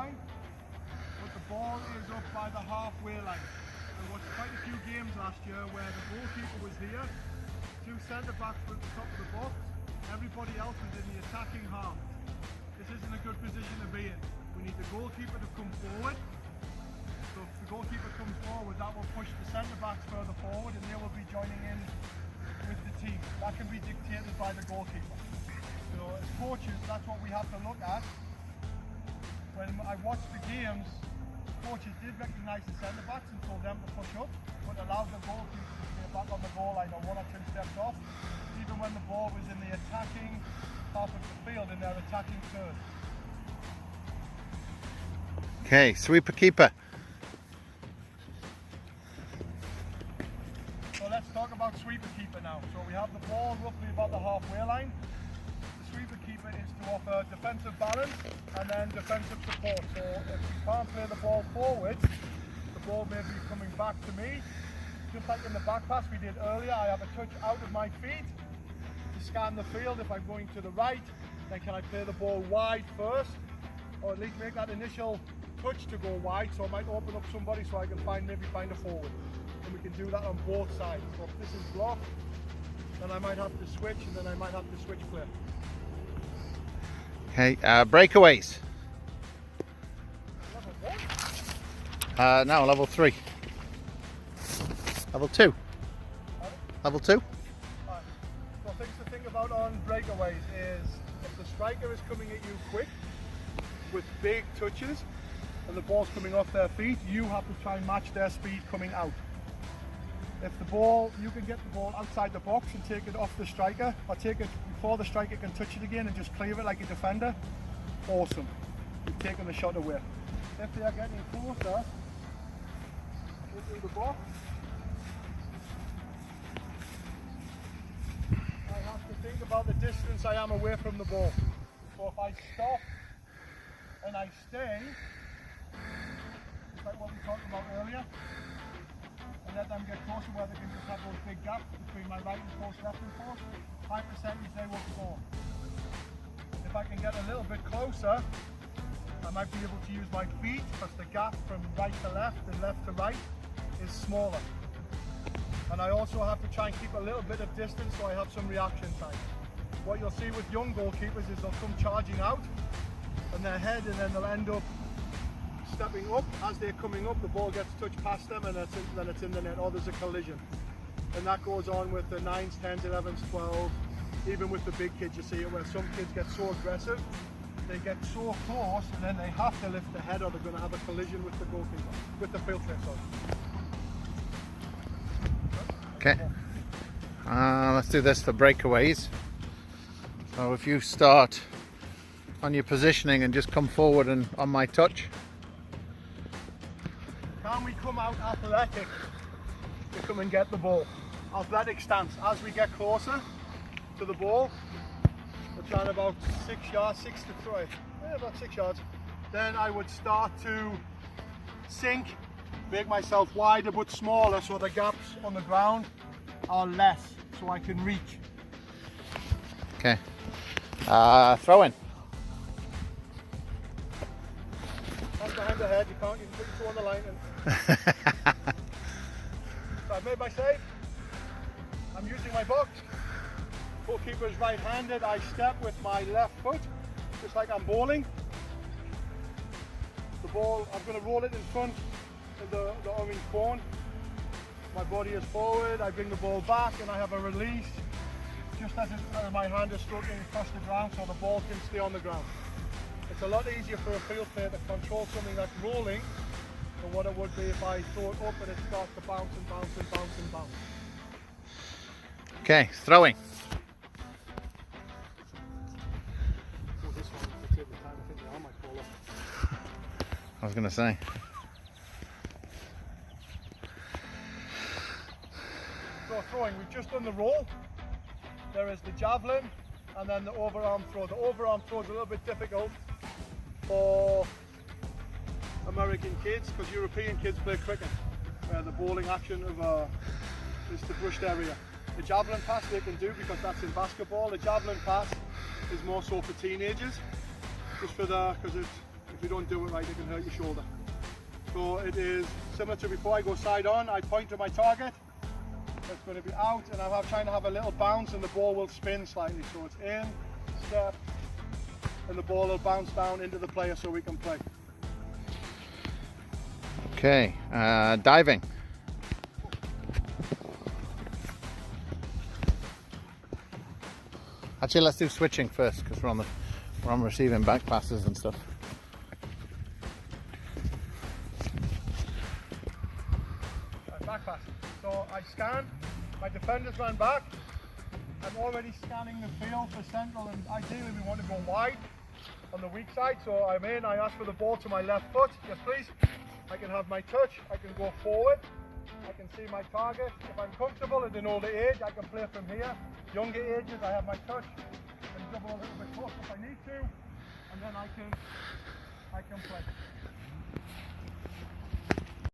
line, but the ball is up by the halfway line. There was quite a few games last year where the goalkeeper was here, 2 centre backs were at the top of the box, everybody else was in the attacking half. This isn't a good position to be in. We need the goalkeeper to come forward. So if the goalkeeper comes forward, that will push the centre backs further forward and they will be joining in with the team. That can be dictated by the goalkeeper. So as coaches, that's what we have to look at. When I watched the games, coaches did recognise the centre backs and told them to push up, but allowed the goalkeeper to stay back on the goal line or 1 or 2 steps off, even when the ball was in the attacking half of the field in their attacking third. Okay, sweeper keeper. So let's talk about sweeper keeper now. So we have the ball roughly about the halfway line. The sweeper keeper is to offer defensive balance and then defensive support. So if we can't play the ball forward, the ball may be coming back to me. Just like in the back pass we did earlier, I have a touch out of my feet to scan the field. If I'm going to the right, then can I play the ball wide first, or at least make that initial touch to go wide, so I might open up somebody so I can maybe find a forward. And we can do that on both sides. So if this is blocked, then I might have to switch, and then I might have to switch play. Okay, breakaways. No, level 3. Level 2. Level 2. Right. So things to think about on breakaways is if the striker is coming at you quick with big touches and the ball's coming off their feet, you have to try and match their speed coming out. If the ball, you can get the ball outside the box and take it off the striker, or take it before the striker can touch it again and just clear it like a defender, awesome. You've taken the shot away. If they are getting closer into the box, I have to think about the distance I am away from the ball. So if I stop and I stay, like what we talked about earlier, and let them get closer where they can just have those big gaps between my right and post, left and post, high percentage they will score. If I can get a little bit closer, I might be able to use my feet because the gap from right to left and left to right is smaller. And I also have to try and keep a little bit of distance so I have some reaction time. What you'll see with young goalkeepers is they'll come charging out on their head and then they'll end up stepping up. As they're coming up, the ball gets touched past them and then it's in the net, or there's a collision. And that goes on with the 9s, 10s, 11s, 12s, even with the big kids. You see it where some kids get so aggressive, they get so close and then they have to lift the head or they're going to have a collision with the goalkeeper, with the field player. Okay, let's do this for breakaways. So if you start on your positioning and just come forward and on my touch. Can we come out athletic to come and get the ball? Athletic stance. As we get closer to the ball, we're trying about 6 yards, 6 to 3, yeah, about 6 yards. Then I would start to sink, make myself wider but smaller so the gaps on the ground are less so I can reach. Okay, throw in. Hands behind the head, you can put your toe on the line. And so I've made my save. I'm using my box. Goalkeeper is right-handed. I step with my left foot, just like I'm bowling. The ball, I'm going to roll it in front of the orange cone. My body is forward, I bring the ball back and I have a release just as my hand is stroking across the ground so the ball can stay on the ground. It's a lot easier for a field player to control something that's rolling than what it would be if I throw it up and it starts to bounce and bounce and bounce and bounce. Okay, throwing. So this one, if I take the time, I think the arm might fall off. I was going to say. So throwing, we've just done the roll. There is the javelin and then the overarm throw. The overarm throw is a little bit difficult for American kids because European kids play cricket, where the bowling action of is to brush the area. The javelin pass they can do because that's in basketball. The javelin pass is more so for teenagers, just for because it's If you don't do it right, it can hurt your shoulder. So it is similar to before. I go side on, I point to my target. It's going to be out, and I'm trying to have a little bounce, and the ball will spin slightly. So it's in, step, and the ball will bounce down into the player so we can play. Okay, diving. Actually, let's do switching first because we're on receiving back passes and stuff. Back pass. So I scan, my defenders run back. I'm already scanning the field for central, and ideally we want to go wide on the weak side. So I'm in, I ask for the ball to my left foot. Yes, please. I can have my touch, I can go forward. I can see my target. If I'm comfortable at an older age, I can play from here. Younger ages, I have my touch and double a little bit close if I need to, and then I can play.